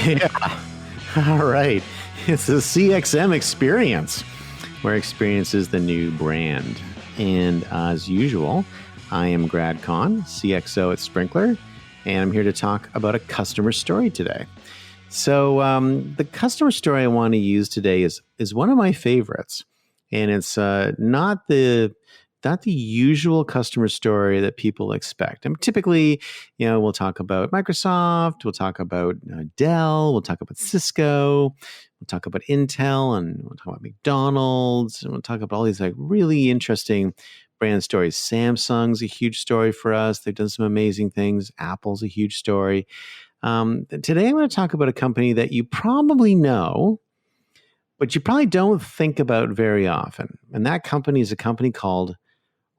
Yeah. All right. It's the CXM experience, where experience is the new brand. And as usual, I am Grad Kahn, CXO at Sprinkler, and I'm here to talk about a customer story today. So the customer story I want to use today is one of my favorites, and it's not the usual customer story that people expect. Typically, we'll talk about Microsoft, we'll talk about Dell, we'll talk about Cisco, we'll talk about Intel, and we'll talk about McDonald's, and we'll talk about all these like really interesting brand stories. Samsung's a huge story for us. They've done some amazing things. Apple's a huge story. Today, I'm going to talk about a company that you probably know, but you probably don't think about very often. And that company is a company called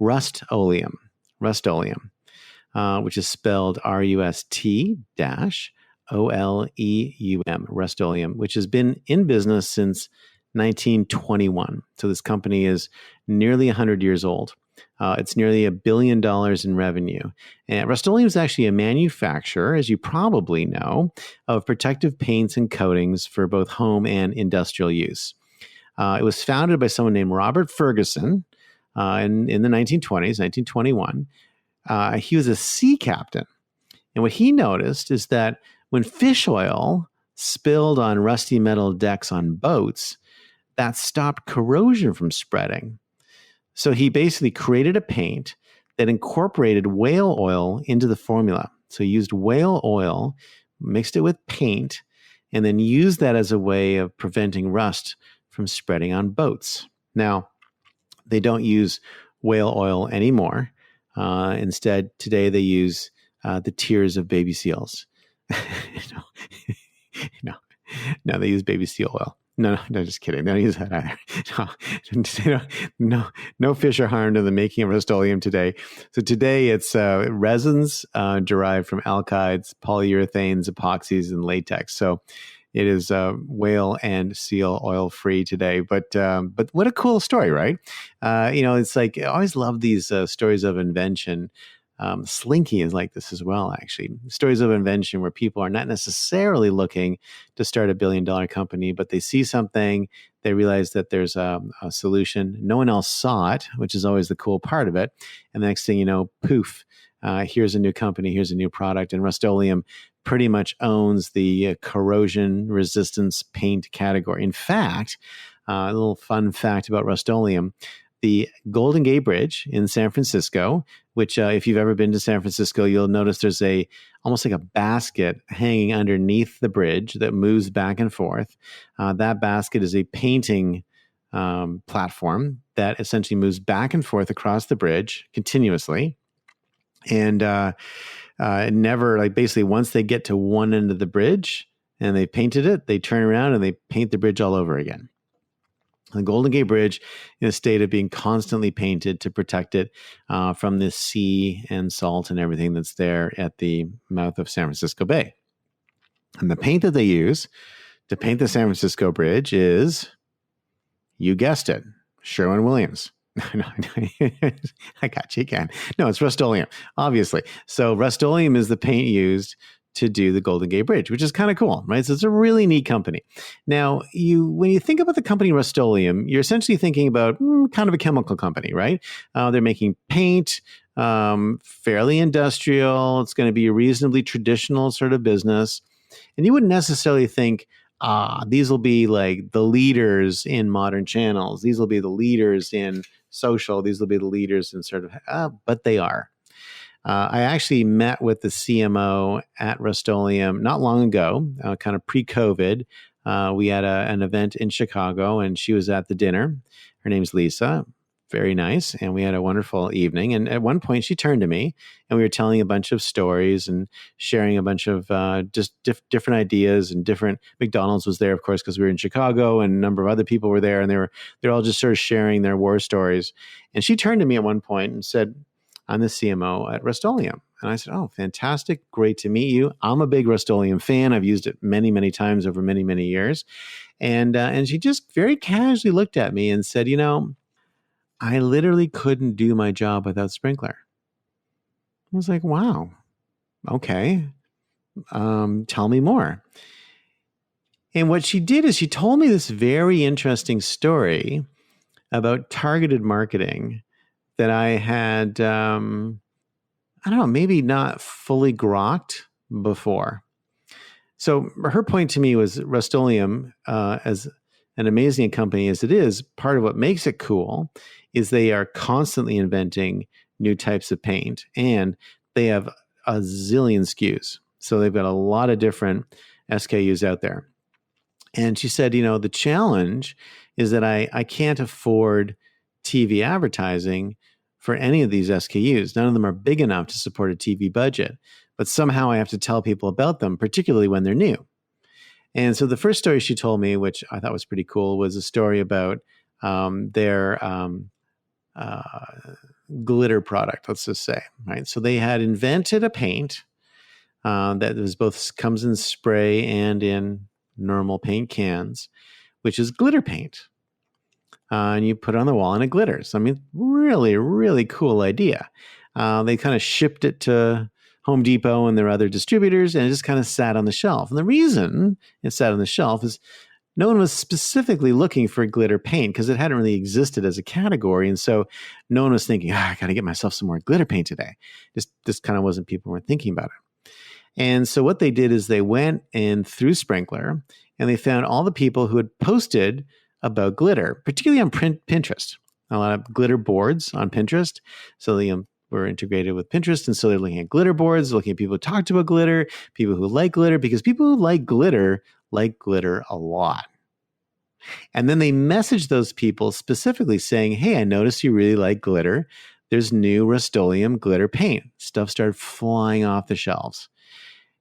Rust-Oleum, which is spelled Rust-Oleum, Rust-Oleum, which has been in business since 1921. So this company is nearly 100 years old. It's nearly $1 billion in revenue. And Rust-Oleum is actually a manufacturer, as you probably know, of protective paints and coatings for both home and industrial use. It was founded by someone named Robert Ferguson in the 1920s, 1921. He was a sea captain. And what he noticed is that when fish oil spilled on rusty metal decks on boats, that stopped corrosion from spreading. So he basically created a paint that incorporated whale oil into the formula. So he used whale oil, mixed it with paint, and then used that as a way of preventing rust from spreading on boats. Now, they don't use whale oil anymore. Instead, today they use the tears of baby seals. No, they use baby seal oil. No, just kidding. They don't use that either. No fish are harmed in the making of Rust-Oleum today. So today it's resins derived from alkyds, polyurethanes, epoxies, and latex. So it is whale and seal oil free today. But what a cool story, right? It's like I always love these stories of invention. Slinky is like this as well, actually. Stories of invention where people are not necessarily looking to start $1 billion company, but they see something, they realize that there's a solution. No one else saw it, which is always the cool part of it. And the next thing you know, poof, here's a new company, here's a new product. And Rust-Oleum pretty much owns the corrosion resistance paint category. In fact, a little fun fact about Rust-Oleum, the Golden Gate Bridge in San Francisco, which if you've ever been to San Francisco, you'll notice there's almost like a basket hanging underneath the bridge that moves back and forth. That basket is a painting platform that essentially moves back and forth across the bridge continuously. And never, basically once they get to one end of the bridge and they painted it, they turn around and they paint the bridge all over again. The Golden Gate Bridge in a state of being constantly painted to protect it from the sea and salt and everything that's there at the mouth of San Francisco Bay. And the paint that they use to paint the San Francisco Bridge is, you guessed it, Sherwin-Williams. I got you again. No, it's Rust-Oleum, obviously. So Rust-Oleum is the paint used to do the Golden Gate Bridge, which is kind of cool, right? So it's a really neat company. Now, when you think about the company Rust-Oleum, you're essentially thinking about kind of a chemical company, right? They're making paint, fairly industrial. It's going to be a reasonably traditional sort of business. And you wouldn't necessarily think, these will be like the leaders in modern channels. These will be the leaders in social. These will be the leaders in sort of, but they are. I actually met with the CMO at Rust-Oleum not long ago, kind of pre-COVID. We had an event in Chicago, and she was at the dinner. Her name's Lisa. Very nice. And we had a wonderful evening. And at one point, she turned to me, and we were telling a bunch of stories and sharing a bunch of just different ideas. And different McDonald's was there, of course, because we were in Chicago, and a number of other people were there. And they're all just sort of sharing their war stories. And she turned to me at one point and said, "I'm the CMO at Rust-Oleum." And I said, "Oh, fantastic. Great to meet you. I'm a big Rust-Oleum fan. I've used it many, many times over many, many years." And she just very casually looked at me and said, "I literally couldn't do my job without Sprinkler." I was like, wow, okay. Tell me more. And what she did is she told me this very interesting story about targeted marketing that I had, I don't know, maybe not fully grokked before. So her point to me was Rust-Oleum, as an amazing company as it is, part of what makes it cool is they are constantly inventing new types of paint, and they have a zillion SKUs. So they've got a lot of different SKUs out there. And she said, the challenge is that I can't afford TV advertising for any of these SKUs. None of them are big enough to support a TV budget, but somehow I have to tell people about them, particularly when they're new. And so the first story she told me, which I thought was pretty cool, was a story about their glitter product, let's just say, right? So they had invented a paint that was both comes in spray and in normal paint cans, which is glitter paint. And you put it on the wall and it glitters. I mean, really, really cool idea. They kind of shipped it to Home Depot and their other distributors, and it just kind of sat on the shelf. And the reason it sat on the shelf is no one was specifically looking for glitter paint because it hadn't really existed as a category. And so no one was thinking, I got to get myself some more glitter paint today. Just kind of wasn't, people weren't thinking about it. And so what they did is they went in through Sprinkler and they found all the people who had posted about glitter, particularly on Pinterest. A lot of glitter boards on Pinterest. So they were integrated with Pinterest. And so they're looking at glitter boards, looking at people who talked about glitter, people who like glitter, because people who like glitter a lot. And then they messaged those people specifically saying, hey, I noticed you really like glitter. There's new Rust-Oleum glitter paint. Stuff started flying off the shelves.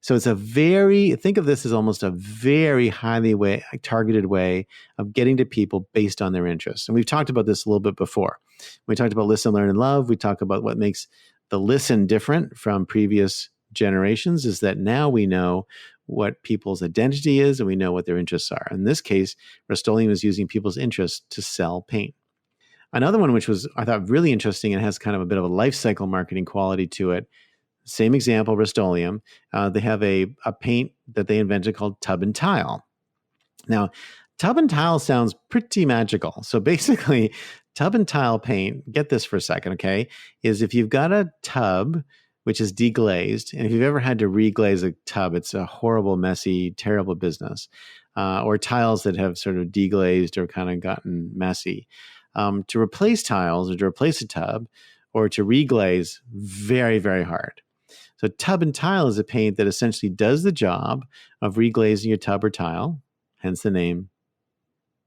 So it's think of this as almost a very highly targeted way of getting to people based on their interests. And we've talked about this a little bit before. We talked about listen, learn, and love. We talk about what makes the listen different from previous generations is that now we know what people's identity is and we know what their interests are. In this case, Rust-Oleum is using people's interests to sell paint. Another one, which was, I thought, really interesting and has kind of a bit of a life cycle marketing quality to it. Same example, Rust-Oleum. They have a paint that they invented called Tub and Tile. Now, Tub and Tile sounds pretty magical. So basically, Tub and Tile paint, get this for a second, okay, is if you've got a tub which is deglazed, and if you've ever had to reglaze a tub, it's a horrible, messy, terrible business, or tiles that have sort of deglazed or kind of gotten messy. To replace tiles or to replace a tub or to reglaze, very, very hard. So Tub and Tile is a paint that essentially does the job of reglazing your tub or tile, hence the name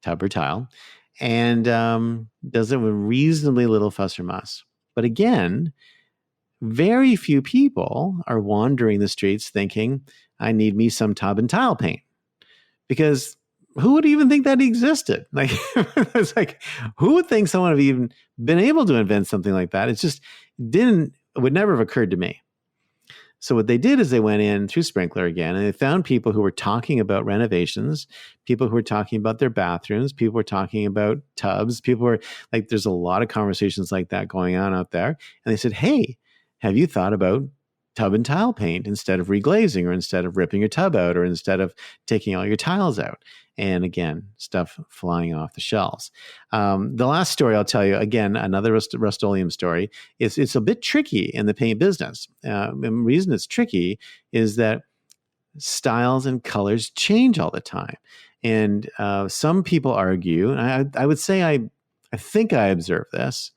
Tub or Tile, and does it with reasonably little fuss or muss. But again, very few people are wandering the streets thinking, I need me some Tub and Tile paint. Because who would even think that existed? Like, it's like, who would think someone would have even been able to invent something like that? It just would never have occurred to me. So what they did is they went in through Sprinkler again, and they found people who were talking about renovations, people who were talking about their bathrooms, people were talking about tubs, people were like, there's a lot of conversations like that going on out there. And they said, hey, have you thought about Tub and Tile paint instead of reglazing or instead of ripping your tub out or instead of taking all your tiles out? And again, stuff flying off the shelves. The last story I'll tell you, again, another Rust-Oleum story, it's a bit tricky in the paint business. And the reason it's tricky is that styles and colors change all the time. And some people argue, and I would say I think I observe this,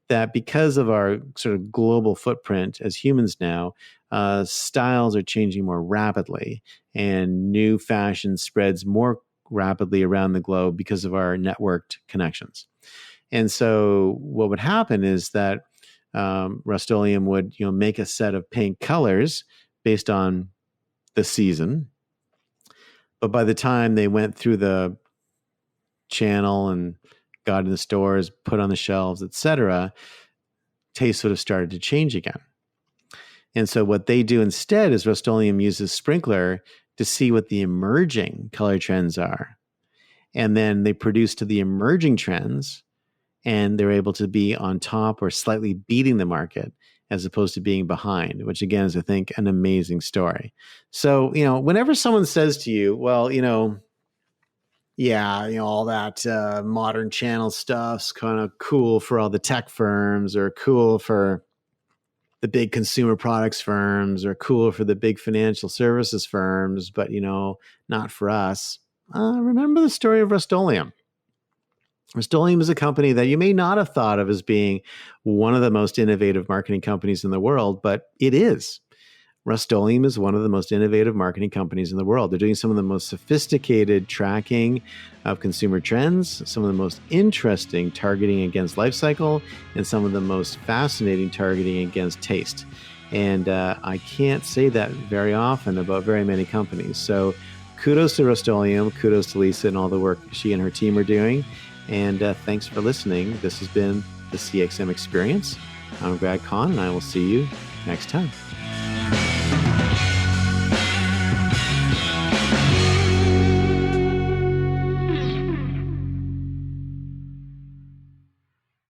that because of our sort of global footprint as humans now, styles are changing more rapidly and new fashion spreads more rapidly around the globe because of our networked connections. And so what would happen is that Rust-Oleum would make a set of paint colors based on the season. But by the time they went through the channel and got in the stores, put on the shelves, etc., taste would have started to change again. And so what they do instead is Rust-Oleum uses Sprinkler to see what the emerging color trends are. And then they produce to the emerging trends, and they're able to be on top or slightly beating the market as opposed to being behind, which again is, I think, an amazing story. So, whenever someone says to you, well, Yeah, all that modern channel stuff's kind of cool for all the tech firms, or cool for the big consumer products firms, or cool for the big financial services firms, but not for us. Remember the story of Rust-Oleum. Rust-Oleum is a company that you may not have thought of as being one of the most innovative marketing companies in the world, but it is. Rust-Oleum is one of the most innovative marketing companies in the world. They're doing some of the most sophisticated tracking of consumer trends, some of the most interesting targeting against life cycle, and some of the most fascinating targeting against taste. And I can't say that very often about very many companies. So kudos to Rust-Oleum, kudos to Lisa and all the work she and her team are doing. And thanks for listening. This has been the CXM Experience. I'm Brad Kahn, and I will see you next time.